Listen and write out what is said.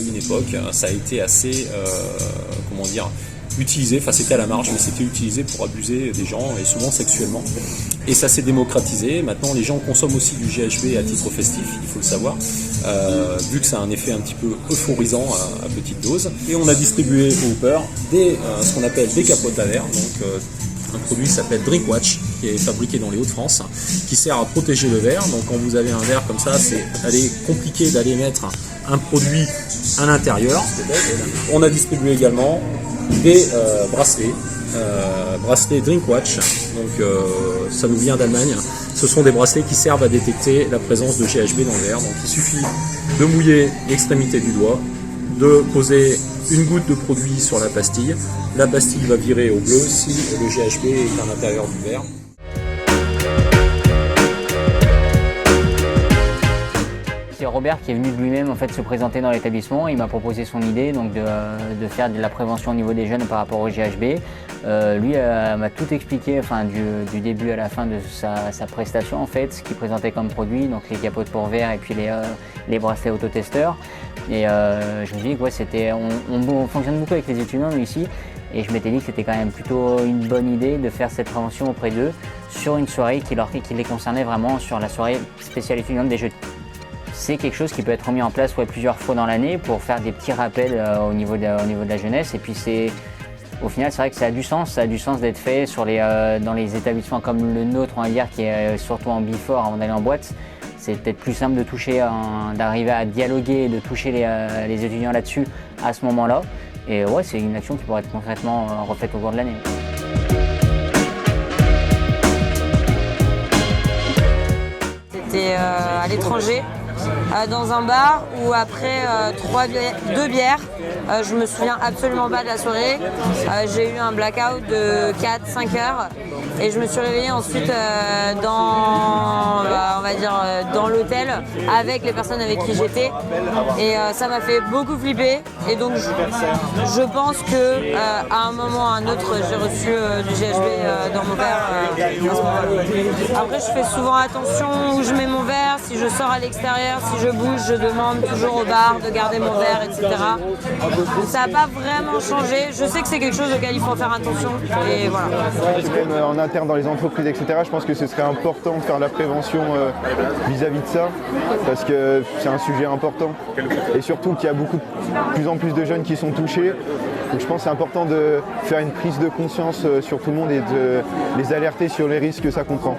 une époque, ça a été assez, comment dire, utilisé, enfin c'était à la marge, mais c'était utilisé pour abuser des gens et souvent sexuellement. Et ça s'est démocratisé. Maintenant, les gens consomment aussi du GHB à titre festif, il faut le savoir, vu que ça a un effet un petit peu euphorisant à petite dose. Et on a distribué au Hooper ce qu'on appelle des capotes à verre, donc un produit qui s'appelle Drinkwatch, qui est fabriqué dans les Hauts-de-France, qui sert à protéger le verre. Donc quand vous avez un verre comme ça, c'est compliqué d'aller mettre un produit à l'intérieur. On a distribué également des bracelets Drinkwatch, donc ça nous vient d'Allemagne. Ce sont des bracelets qui servent à détecter la présence de GHB dans le verre. Donc il suffit de mouiller l'extrémité du doigt, de poser une goutte de produit sur la pastille va virer au bleu si le GHB est à l'intérieur du verre. C'est Robert qui est venu de lui-même en fait se présenter dans l'établissement. Il m'a proposé son idée donc de faire de la prévention au niveau des jeunes par rapport au GHB. Lui m'a tout expliqué, enfin du début à la fin de sa prestation en fait, ce qu'il présentait comme produit, donc les capotes pour verre et puis les bracelets autotesteurs. Et je me dis que ouais, on fonctionne beaucoup avec les étudiants nous, ici, et je m'étais dit que c'était quand même plutôt une bonne idée de faire cette prévention auprès d'eux sur une soirée qui les concernait vraiment, sur la soirée spéciale étudiante des Jeux. C'est quelque chose qui peut être remis en place plusieurs fois dans l'année pour faire des petits rappels au niveau de la jeunesse. Et puis au final, c'est vrai que ça a du sens d'être fait dans les établissements comme le nôtre, on va dire, qui est surtout en before avant d'aller en boîte. C'est peut-être plus simple de toucher, d'arriver à dialoguer et de toucher les étudiants là-dessus à ce moment-là. Et ouais, c'est une action qui pourrait être concrètement refaite au cours de l'année. C'était à l'étranger, dans un bar où après 2 bières, je me souviens absolument pas de la soirée. J'ai eu un blackout de 4-5 heures et je me suis réveillée ensuite dans l'hôtel avec les personnes avec qui j'étais, et ça m'a fait beaucoup flipper. Et donc je pense que à un moment ou à un autre j'ai reçu du GHB dans mon verre à ce moment-là. Après, je fais souvent attention où je mets mon verre, si je sors à l'extérieur, si je bouge, je demande toujours au bar de garder mon verre, etc. Donc ça n'a pas vraiment changé. Je sais que c'est quelque chose auquel il faut faire attention, et voilà. Même en interne dans les entreprises, etc., je pense que ce serait important de faire la prévention vis-à-vis de ça, parce que c'est un sujet important, et surtout qu'il y a de plus en plus de jeunes qui sont touchés. Donc je pense que c'est important de faire une prise de conscience sur tout le monde et de les alerter sur les risques que ça comprend.